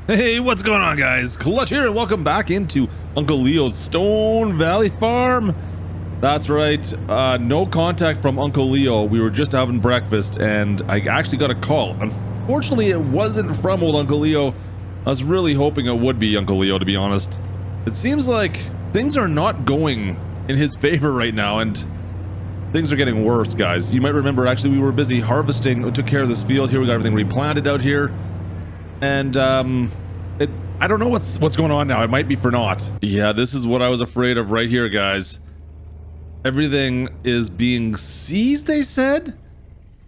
Hey, what's going on, guys? Klutch here, and welcome back into Uncle Leo's Stone Valley Farm. That's right, no contact from Uncle Leo. We were just having breakfast, and I actually got a call. Unfortunately, it wasn't from old Uncle Leo. I was really hoping it would be Uncle Leo, to be honest. It seems like things are not going in his favor right now, and things are getting worse, guys. You might remember, actually, we were busy harvesting. We took care of this field here. We got everything replanted out here. And I don't know what's going on now. It might be for naught. Yeah, this is what I was afraid of right here, guys. Everything is being seized, they said.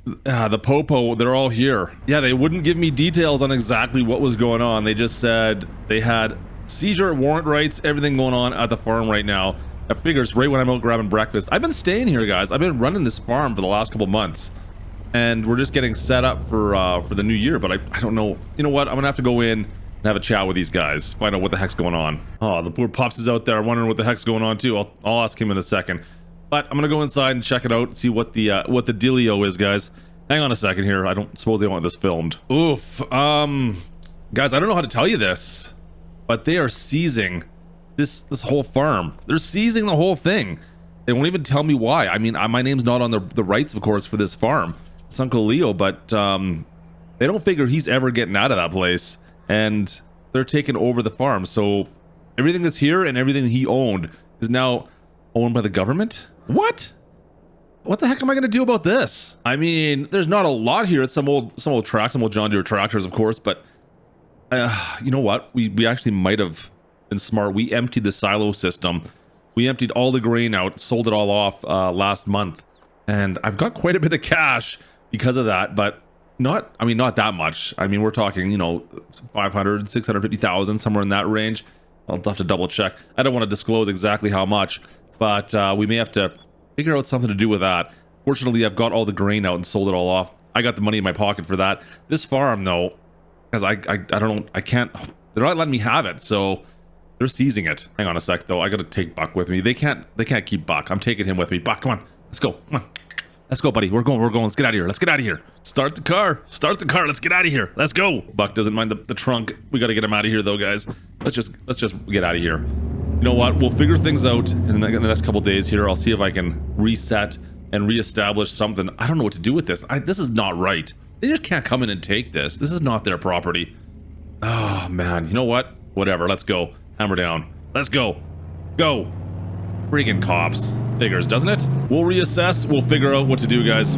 The popo, they're all here. Yeah, they wouldn't give me details on exactly what was going on. They just said they had seizure, warrant rights, everything going on at the farm right now. That figures right when I'm out grabbing breakfast. I've been staying here, guys. I've been running this farm for the last couple months. And we're just getting set up for the new year, but I don't know. You know what? I'm gonna have to go in and have a chat with these guys, find out what the heck's going on. Oh, the poor Pops is out there wondering what the heck's going on too. I'll ask him in a second, but I'm gonna go inside and check it out, see what the dealio is, guys. Hang on a second here. I don't suppose they want this filmed. Oof. Guys, I don't know how to tell you this, but they are seizing this whole farm. They're seizing the whole thing. They won't even tell me why. I mean, my name's not on the rights, of course, for this farm. It's Uncle Leo, but they don't figure he's ever getting out of that place, and they're taking over the farm. So everything that's here and everything he owned is now owned by the government. What the heck am I gonna do about this? I mean, there's not a lot here. It's some old tracks, some old John Deere tractors, of course, but you know what? We actually might have been smart. We emptied the silo system. We emptied all the grain out, sold it all off last month, and I've got quite a bit of cash because of that, but not that much. I mean, we're talking, you know, 500, 650,000, somewhere in that range. I'll have to double check. I don't want to disclose exactly how much, but we may have to figure out something to do with that. Fortunately, I've got all the grain out and sold it all off. I got the money in my pocket for that. This farm, though, because I don't know, I can't, they're not letting me have it, so they're seizing it. Hang on a sec, though. I gotta take Buck with me. They can't keep Buck. I'm taking him with me. Buck, come on, let's go. Come on. Let's go, buddy. We're going. Let's get out of here. Start the car. Let's get out of here. Let's go. Buck doesn't mind the trunk. We got to get him out of here, though, guys. Let's just get out of here. You know what? We'll figure things out in the next couple days here. I'll see if I can reset and reestablish something. I don't know what to do with this. This is not right. They just can't come in and take this. This is not their property. Oh, man. You know what? Whatever. Let's go. Hammer down. Let's go. Go. Freaking cops. Figures, doesn't it? We'll reassess. We'll figure out what to do, guys.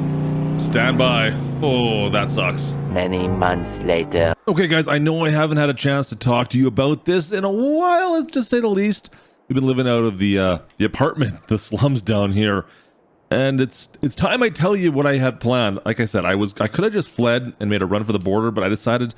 Stand by. Oh, that sucks. Many months later. Okay, guys, I know I haven't had a chance to talk to you about this in a while, to say the least. We've been living out of the apartment, the slums down here, and it's time I tell you what I had planned. Like I said, I could have just fled and made a run for the border, but I decided,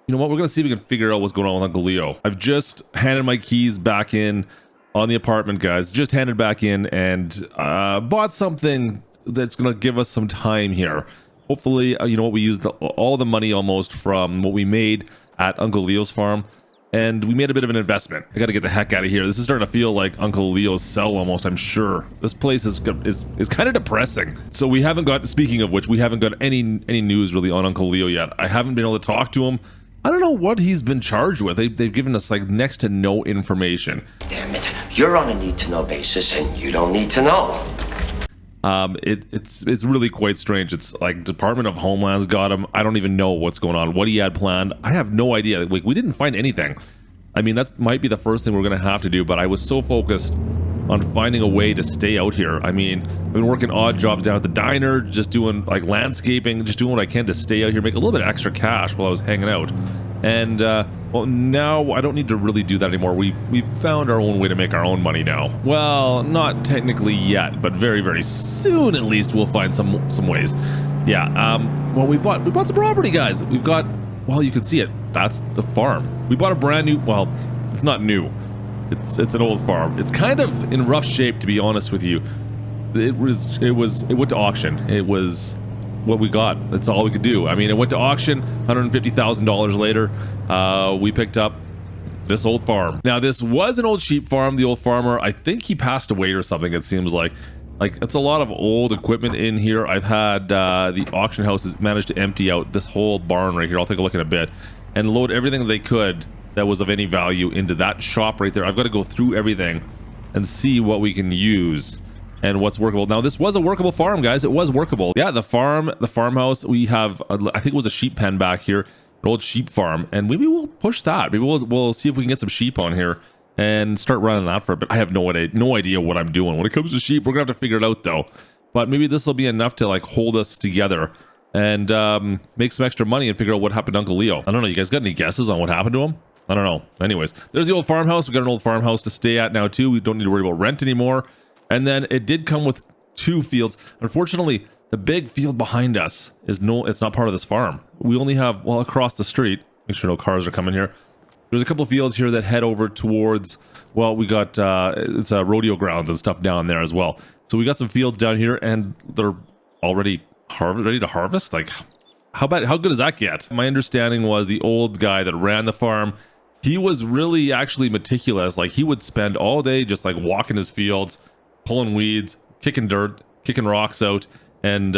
you know what, we're gonna see if we can figure out what's going on with Uncle Leo. I've just handed my keys back in on the apartment, guys. Just handed back in and bought something that's gonna give us some time here. Hopefully, you know what, we used all the money almost from what we made at Uncle Leo's farm, and we made a bit of an investment. I gotta get the heck out of here. This is starting to feel like Uncle Leo's cell almost, I'm sure. This place is kind of depressing. So we haven't got, speaking of which, we haven't got any news really on Uncle Leo yet. I haven't been able to talk to him. I don't know what he's been charged with. They've given us like next to no information. Damn it, you're on a need-to-know basis, and you don't need to know. It's really quite strange. It's like Department of Homeland's got him. I don't even know what's going on, what he had planned. I have no idea. Like, we didn't find anything. I mean, that might be the first thing we're gonna have to do, but I was so focused on finding a way to stay out here. I mean, I've been working odd jobs down at the diner, just doing like landscaping, just doing what I can to stay out here, make a little bit of extra cash while I was hanging out. And well, now I don't need to really do that anymore. We've found our own way to make our own money now. Well, not technically yet, but very, very soon at least we'll find some ways. Yeah. Well, we bought some property, guys. We've got, well, you can see it. That's the farm. We bought a brand new, well, it's not new. It's an old farm. It's kind of in rough shape, to be honest with you. It went to auction. It was what we got. That's all we could do. I mean, it went to auction. $150,000 later, we picked up this old farm. Now, this was an old sheep farm. The old farmer, I think he passed away or something, it seems like. Like, it's a lot of old equipment in here. I've had the auction house has managed to empty out this whole barn right here. I'll take a look in a bit. and load everything they could that was of any value into that shop right there. I've got to go through everything and see what we can use and what's workable. Now, this was a workable farm, guys. It was workable. Yeah, the farmhouse, we have, I think it was a sheep pen back here, an old sheep farm, and maybe we'll push that. Maybe we'll see if we can get some sheep on here and start running that for a bit. I have no idea what I'm doing when it comes to sheep. We're gonna have to figure it out though. But maybe this will be enough to like hold us together and make some extra money and figure out what happened to Uncle Leo. I don't know. You guys got any guesses on what happened to him? I don't know. Anyways, there's the old farmhouse. We got an old farmhouse to stay at now too. We don't need to worry about rent anymore. And then it did come with 2 fields. Unfortunately, the big field behind us is it's not part of this farm. We only have, well, across the street. Make sure no cars are coming here. There's a couple of fields here that head over towards, well, we got it's rodeo grounds and stuff down there as well. So we got some fields down here, and they're already ready to harvest. Like, how good does that get? My understanding was the old guy that ran the farm, he was really actually meticulous. Like, he would spend all day just like walking his fields, pulling weeds, kicking dirt, kicking rocks out, and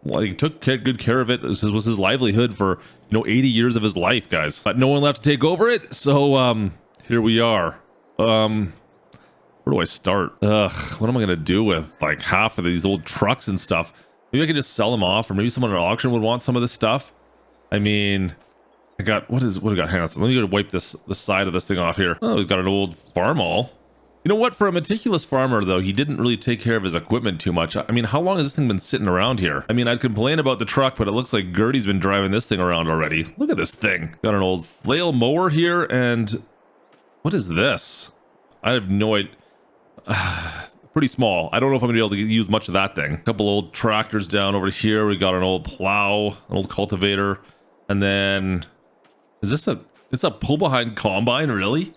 like took good care of it. This was his livelihood for 80 years of his life, guys. But no one left to take over it, so here we are. Where do I start? What am I gonna do with like half of these old trucks and stuff? Maybe I could just sell them off, or maybe someone at auction would want some of this stuff. I mean, I got what do we got? Hang on, let me go wipe the side of this thing off here. Oh, we've got an old farm all. You know what? For a meticulous farmer, though, he didn't really take care of his equipment too much. I mean, how long has this thing been sitting around here? I mean, I'd complain about the truck, but it looks like Gertie's been driving this thing around already. Look at this thing. Got an old flail mower here, and what is this? I have no idea. Pretty small. I don't know if I'm gonna be able to use much of that thing. A couple old tractors down over here. We got an old plow, an old cultivator, and then it's a pull behind combine, really?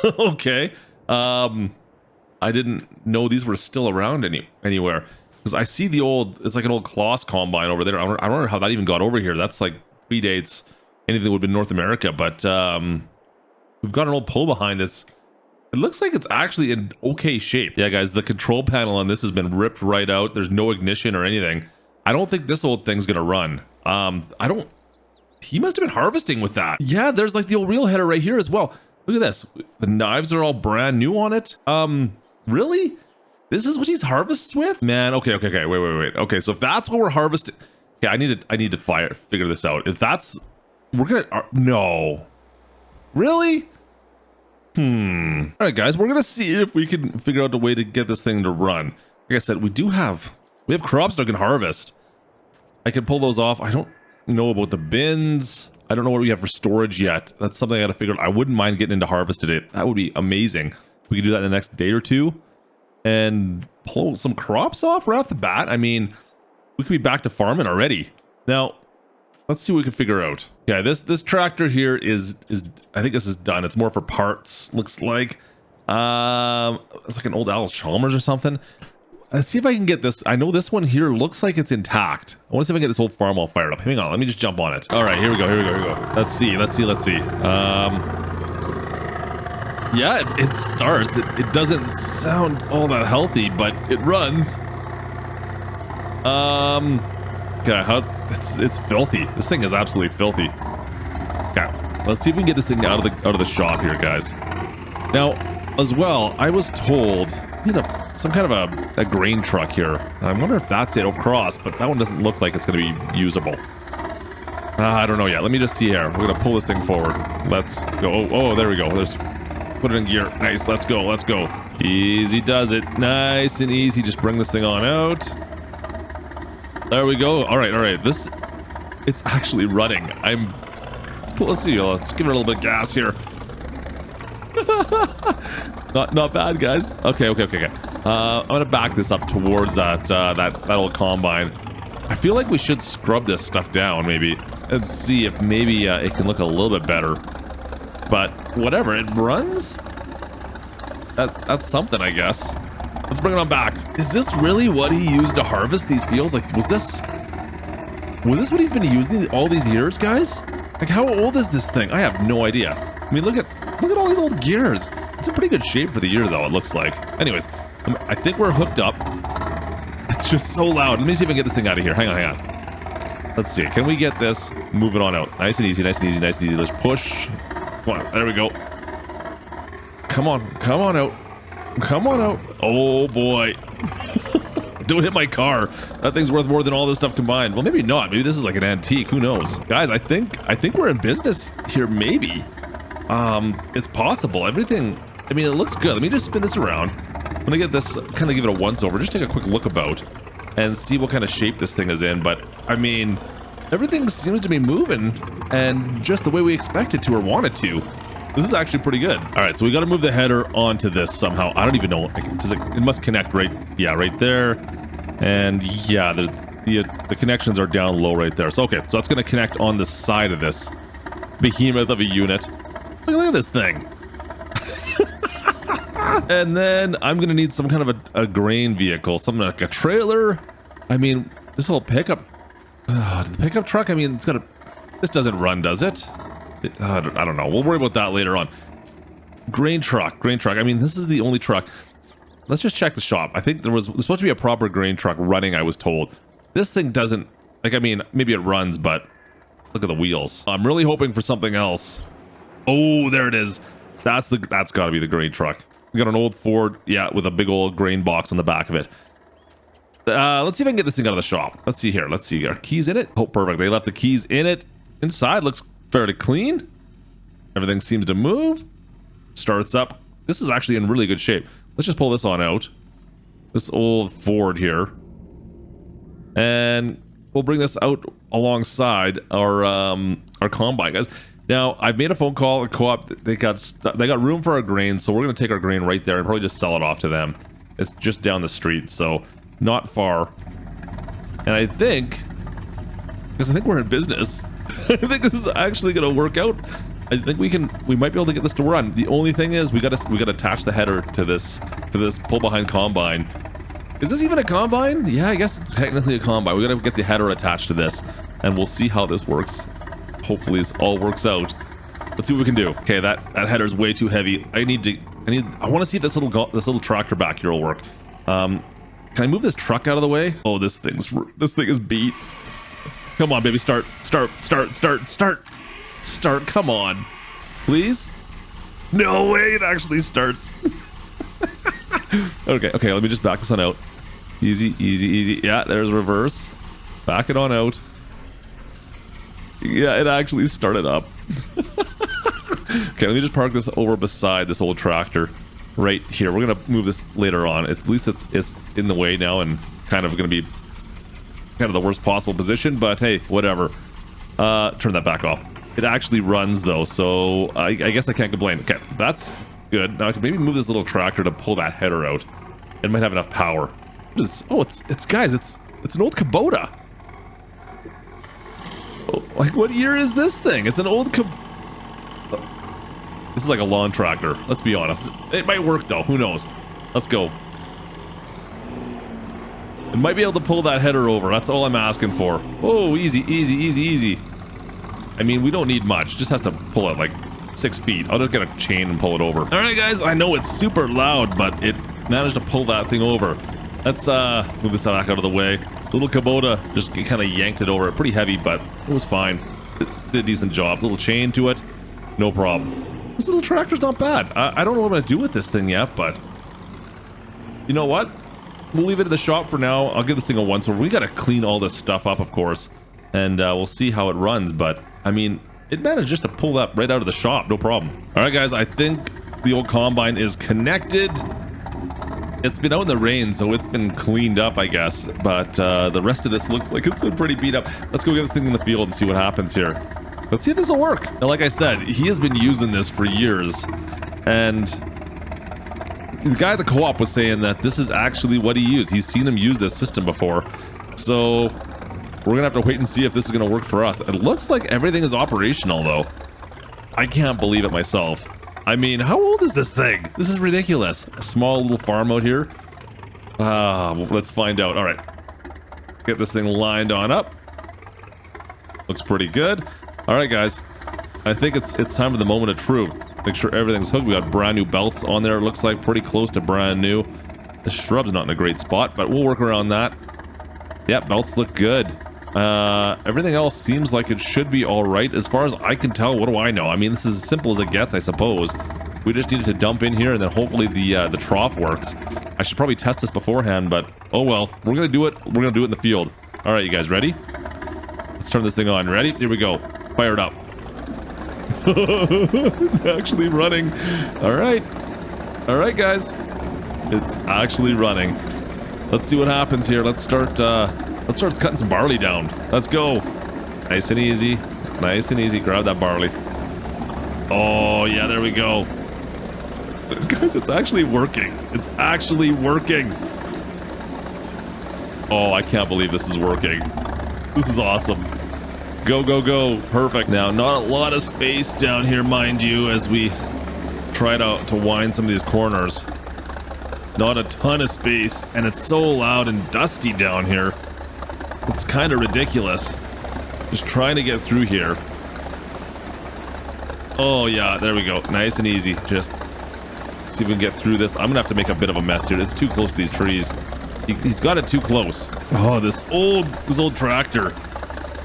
Okay. I didn't know these were still around anywhere, because I see the old, it's like an old Kloss combine over there. I don't know how that even got over here. That's like predates anything that would have been North America, but we've got an old pull behind this. It looks like it's actually in okay shape. Yeah, guys, the control panel on this has been ripped right out. There's no ignition or anything. I don't think this old thing's gonna run. He must have been harvesting with that. Yeah, there's like the old reel header right here as well. Look at this. The knives are all brand new on it. Really? This is what he's harvests with? Man, okay, wait. Okay, so if that's what we're harvesting, okay, I need to figure this out. If that's, we're gonna, no. Really? All right, guys, we're gonna see if we can figure out a way to get this thing to run. Like I said, we have crops that I can harvest. I can pull those off. I don't know about the bins. I don't know what we have for storage yet. That's something I gotta figure out. I wouldn't mind getting into harvest today. That would be amazing. We could do that in the next day or two and pull some crops off right off the bat. I mean, we could be back to farming already. Now, let's see what we can figure out. Yeah, this tractor here is I think this is done. It's more for parts, looks like. It's like an old Alice Chalmers or something. Let's see if I can get this. I know this one here looks like it's intact. I want to see if I can get this old farm all fired up. Hang on, let me just jump on it. All right, here we go. Let's see. Yeah, it starts. It doesn't sound all that healthy, but it runs. Okay, it's filthy. This thing is absolutely filthy. Okay, let's see if we can get this thing out of the shop here, guys. Now, as well, I was told we had some kind of a grain truck here. I wonder if that's it. Cross, but that one doesn't look like it's going to be usable. I don't know yet. Let me just see here. We're going to pull this thing forward. Let's go. Oh, there we go. Put it in gear. Nice. Let's go. Easy does it. Nice and easy. Just bring this thing on out. There we go. All right. It's actually running. Let's see. Let's give it a little bit of gas here. Not bad, guys. Okay. I'm gonna back this up towards that old combine. I feel like we should scrub this stuff down maybe and see if maybe it can look a little bit better. But whatever, it runs. That's something, I guess. Let's bring it on back. Is this really what he used to harvest these fields? Like, was this what he's been using all these years, guys? Like, how old is this thing? I have no idea. I mean, look at all these old gears. It's in pretty good shape for the year, though, it looks like. Anyways, I think we're hooked up. It's just so loud. Let me see if I can get this thing out of here. Hang on. Let's see. Can we get this moving on out? Nice and easy, nice and easy, nice and easy. Let's push. Come on. There we go. Come on. Come on out. Come on out. Oh, boy. Don't hit my car. That thing's worth more than all this stuff combined. Well, maybe not. Maybe this is like an antique. Who knows? Guys, I think we're in business here, maybe. It's possible. Everything, I mean, it looks good. Let me just spin this around. I'm gonna get this, kind of give it a once over. Just take a quick look about and see what kind of shape this thing is in. But, I mean, everything seems to be moving and just the way we expect it to or want it to. This is actually pretty good. All right, so we got to move the header onto this somehow. I don't even know. It must connect right, yeah, right there. And yeah, the connections are down low right there. So, okay, so that's going to connect on the side of this behemoth of a unit. Look at this thing. And then I'm going to need some kind of a grain vehicle, something like a trailer. I mean, this whole pickup, the pickup truck, I mean, it's got to, this doesn't run, does it? I don't know. We'll worry about that later on. Grain truck. I mean, this is the only truck. Let's just check the shop. I think there's supposed to be a proper grain truck running, I was told. This thing doesn't, like, I mean, maybe it runs, but look at the wheels. I'm really hoping for something else. Oh, there it is. That's got to be the grain truck. We got an old Ford, yeah, with a big old grain box on the back of it. Let's see if I can get this thing out of the shop. Let's see here. Let's see. Are keys in it? Oh, perfect. They left the keys in it. Inside looks fairly clean. Everything seems to move. Starts up. This is actually in really good shape. Let's just pull this on out. This old Ford here. And we'll bring this out alongside our combine, guys. Now, I've made a phone call, a co-op. They got room for our grain, so we're going to take our grain right there and probably just sell it off to them. It's just down the street, so not far. And I think we're in business. I think this is actually going to work out. I think we might be able to get this to run. The only thing is we got to attach the header to this pull behind combine. Is this even a combine? Yeah, I guess it's technically a combine. We got to get the header attached to this, and we'll see how this works. Hopefully this all works out. Let's see what we can do. Okay, that header's way too heavy. I want to see if this little tractor back here will work. Can I move this truck out of the way? Oh, this thing is beat. Come on, baby, start. Come on. Please? No way, it actually starts. Okay, let me just back this on out. Easy. Yeah, there's reverse. Back it on out. Yeah, it actually started up. Okay, let me just park this over beside this old tractor right here. We're gonna move this later on. At least it's in the way now and kind of gonna be kind of the worst possible position, but hey, whatever. Turn that back off. It actually runs though, so I guess I can't complain. Okay, that's good. Now I can maybe move this little tractor to pull that header out. It might have enough power. Oh, it's guys, it's an old Kubota. Oh, like, what year is this thing? It's an old This is like a lawn tractor. Let's be honest. It might work though. Who knows? Let's go. It might be able to pull that header over. That's all I'm asking for. Oh, easy. I mean, we don't need much. Just has to pull it like 6 feet. I'll just get a chain and pull it over. All right, guys. I know it's super loud, but it managed to pull that thing over. Let's move this back out of the way. Little Kubota just kind of yanked it over. Pretty heavy, but it was fine. It did a decent job. Little chain to it. No problem. This little tractor's not bad. I don't know what I'm going to do with this thing yet, but you know what? We'll leave it at the shop for now. I'll give this thing a once over. We got to clean all this stuff up, of course, and we'll see how it runs. But I mean, it managed just to pull that right out of the shop. No problem. All right, guys. I think the old combine is connected. It's been out in the rain, so it's been cleaned up, I guess. But the rest of this looks like it's been pretty beat up. Let's go get this thing in the field and see what happens here. Let's see if this will work. Now, like I said, he has been using this for years. And the guy at the co-op was saying that this is actually what he used. He's seen him use this system before. So we're going to have to wait and see if this is going to work for us. It looks like everything is operational, though. I can't believe it myself. I mean, how old is this thing? This is ridiculous. A small little farm out here. Let's find out. All right. Get this thing lined on up. Looks pretty good. All right, guys. I think it's time for the moment of truth. Make sure everything's hooked. We got brand new belts on there. It looks like pretty close to brand new. The shrub's not in a great spot, but we'll work around that. Yeah, belts look good. Everything else seems like it should be all right. As far as I can tell, what do I know? I mean, this is as simple as it gets, I suppose. We just needed to dump in here, and then hopefully the trough works. I should probably test this beforehand, but oh well. We're gonna do it. We're gonna do it in the field. All right, you guys ready? Let's turn this thing on. Ready? Here we go. Fire it up. It's actually running. All right. All right, guys. It's actually running. Let's see what happens here. Let's start cutting some barley down. Let's go. Nice and easy. Nice and easy. Grab that barley. Oh, yeah, there we go. Guys, it's actually working. It's actually working. Oh, I can't believe this is working. This is awesome. Go, go, go. Perfect. Now, not a lot of space down here, mind you, as we try to wind some of these corners. Not a ton of space, and it's so loud and dusty down here. It's kind of ridiculous. Just trying to get through here. Oh, yeah, there we go. Nice and easy. Just see if we can get through this. I'm gonna have to make a bit of a mess here. It's too close to these trees. He's got it too close. Oh, this old tractor.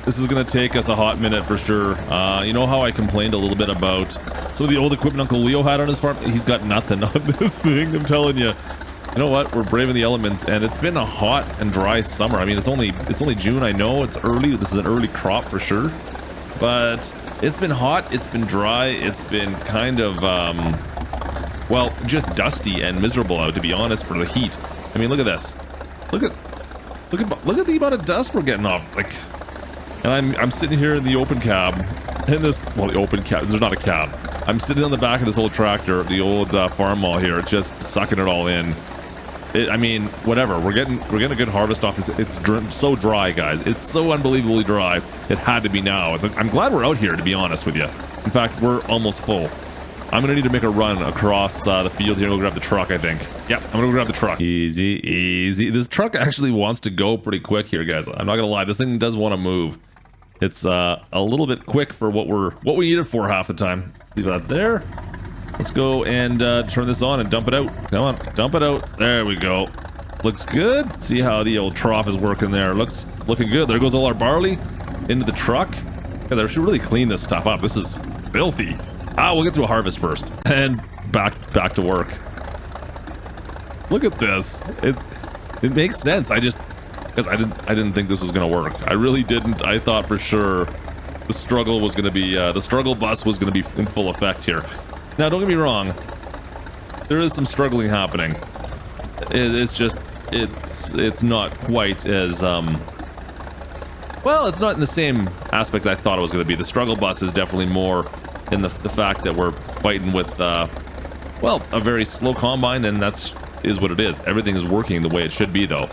This is gonna take us a hot minute for sure. You know how I complained a little bit about some of the old equipment Uncle Leo had on his farm? He's got nothing on this thing, I'm telling you. You know what? We're braving the elements, and it's been a hot and dry summer. I mean, it's only June. I know it's early. This is an early crop for sure, but it's been hot. It's been dry. It's been kind of well, just dusty and miserable out, to be honest, for the heat. I mean, look at this. Look at the amount of dust we're getting off. Like, and I'm sitting here in the open cab, in this, well, the open cab. There's not a cab. I'm sitting on the back of this old tractor, the old farm mall here, just sucking it all in. I mean, whatever. We're getting a good harvest off this. It's so dry, guys. It's so unbelievably dry. It had to be now. I'm glad we're out here, to be honest with you. In fact, we're almost full. I'm gonna need to make a run across the field here and go grab the truck, I think. Yep, I'm gonna go grab the truck. Easy, easy. This truck actually wants to go pretty quick here, guys. I'm not gonna lie. This thing does want to move. It's a little bit quick for what we need it for half the time. Leave that there. Let's go and turn this on and dump it out. Come on, dump it out. There we go. Looks good. See how the old trough is working there. Looking good. There goes all our barley into the truck. Guys, I should really clean this stuff up. This is filthy. We'll get through a harvest first and back to work. Look at this. It makes sense. Because I didn't think this was gonna work. I really didn't. I thought for sure the struggle was gonna be the struggle bus was gonna be in full effect here. Now, don't get me wrong. There is some struggling happening. It's just it's not quite as well, it's not in the same aspect I thought it was going to be. The struggle bus is definitely more in the fact that we're fighting with well, a very slow combine, and is what it is. Everything is working the way it should be, though.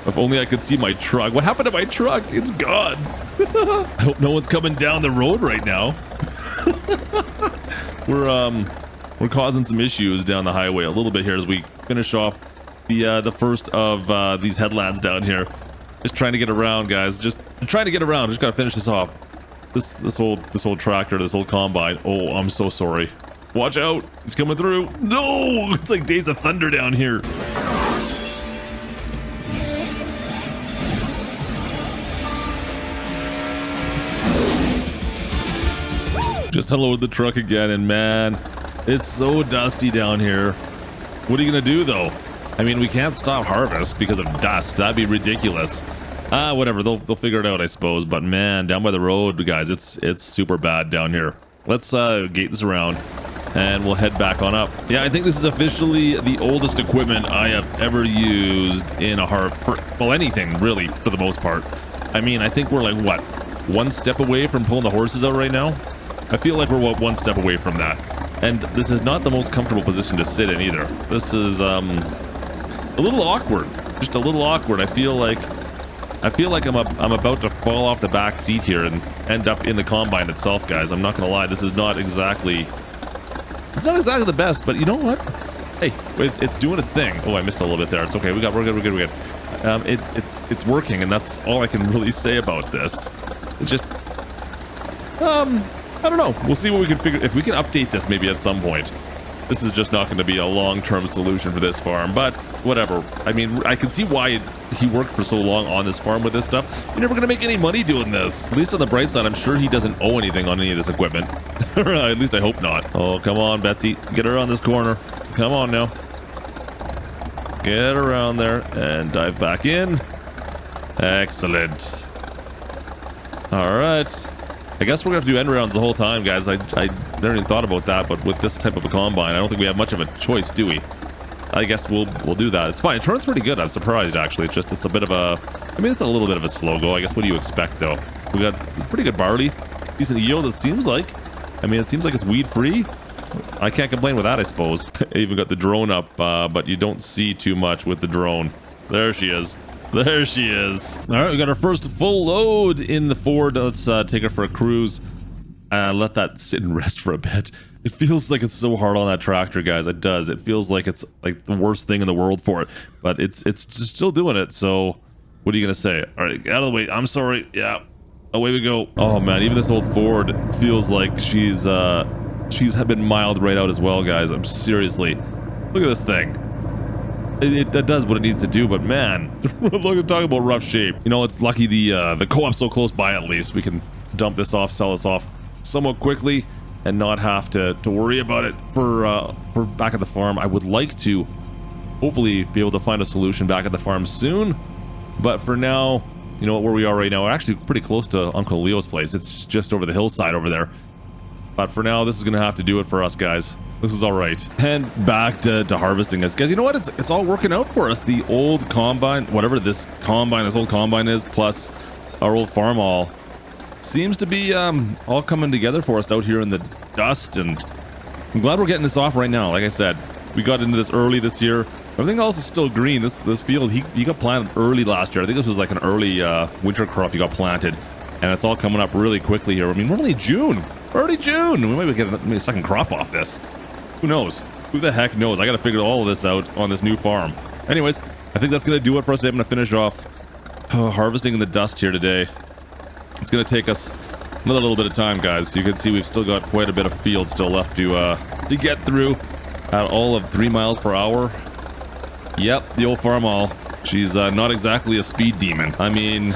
If only I could see my truck. What happened to my truck? It's gone. I hope no one's coming down the road right now. We're causing some issues down the highway a little bit here as we finish off the first of these headlands down here. Just trying to get around, guys. Just trying to get around. Just gotta finish this off. This old tractor, this old combine. Oh, I'm so sorry. Watch out! It's coming through. No! It's like Days of Thunder down here. Just unload the truck again, and man, it's so dusty down here. What are you gonna do, though? I mean, we can't stop harvest because of dust. That'd be ridiculous. Whatever. They'll figure it out, I suppose. But man, down by the road, guys, it's super bad down here. Let's gate this around, and we'll head back on up. Yeah, I think this is officially the oldest equipment I have ever used in a well, anything really, for the most part. I mean, I think we're like, what, one step away from pulling the horses out right now? I feel like we're one step away from that. And this is not the most comfortable position to sit in either. This is a little awkward. Just a little awkward. I feel like I'm about to fall off the back seat here and end up in the combine itself, guys. I'm not gonna lie. This is not exactly. It's not exactly the best, but you know what? Hey, it's doing its thing. Oh, I missed a little bit there. It's okay. We're good. It's working, and that's all I can really say about this. It's just, I don't know. We'll see what we can figure. If we can update this maybe at some point. this is just not going to be a long-term solution for this farm, but whatever. I mean, I can see why he worked for so long on this farm with this stuff. You're never going to make any money doing this. At least on the bright side, I'm sure he doesn't owe anything on any of this equipment. At least I hope not. Oh, come on, Betsy. Get around this corner. Come on now. Get around there and dive back in. Excellent. All right. I guess we're going to have to do end rounds the whole time, guys. I never even thought about that, but with this type of a combine, I don't think we have much of a choice, do we? I guess we'll do that. It's fine. It turns pretty good. I'm surprised, actually. It's a bit of a... I mean, it's a little bit of a slow go. I guess what do you expect, though? We got pretty good barley. Decent yield, it seems like. I mean, it seems like it's weed-free. I can't complain with that, I suppose. I even got the drone up, but you don't see too much with the drone. There she is. There she is. All right, we got our first full load in the Ford. Let's take her for a cruise and let that sit and rest for a bit. It feels like it's so hard on that tractor, guys. It does. It feels like it's like the worst thing in the world for it, but it's just still doing it. So what are you gonna say? All right, out of the way. I'm sorry. Yeah, away we go. Oh man, even this old Ford feels like she's been miled right out as well, guys. I'm seriously, look at this thing. It does what it needs to do, but man, look at talking about rough shape. You know, it's lucky the co-op's so close by. At least we can dump this off, sell this off somewhat quickly, and not have to worry about it for back at the farm. I would like to hopefully be able to find a solution back at the farm soon, but for now, you know where we are right now. We're actually pretty close to Uncle Leo's place. It's just over the hillside over there. But for now, this is gonna have to do it for us, guys. This is all right. And back to harvesting us, guys. You know what? It's all working out for us. The old combine, whatever this old combine is, plus our old farm all seems to be all coming together for us out here in the dust. And I'm glad we're getting this off right now. Like I said, we got into this early this year. Everything else is still green. This field, he got planted early last year. I think this was like an early winter crop he got planted, and it's all coming up really quickly here. I mean, we're only June. Already June. We might be getting a second crop off this. Who knows? Who the heck knows? I gotta figure all of this out on this new farm. Anyways, I think that's gonna do it for us today. I'm gonna finish off harvesting in the dust here today. It's gonna take us another little bit of time, guys. You can see we've still got quite a bit of field still left to get through at all of 3 miles per hour. Yep, the old farm all. She's not exactly a speed demon. I mean,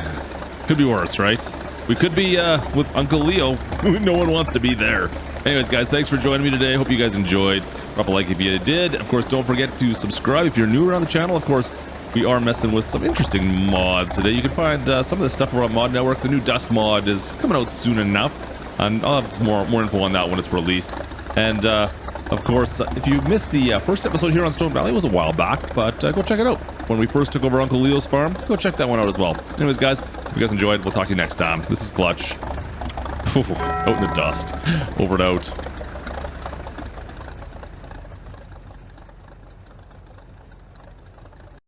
could be worse, right? We could be with Uncle Leo. No one wants to be there. Anyways, guys, thanks for joining me today. Hope you guys enjoyed. Drop a like if you did. Of course, don't forget to subscribe if you're new around the channel. Of course, we are messing with some interesting mods today. You can find some of the stuff over on Mod Network. The new Dust mod is coming out soon enough, and I'll have more info on that when it's released. And of course, if you missed the first episode here on Stone Valley, it was a while back, but go check it out. When we first took over Uncle Leo's farm, go check that one out as well. Anyways, guys, if you guys enjoyed, we'll talk to you next time. This is Klutch. Out in the dust. Over and out.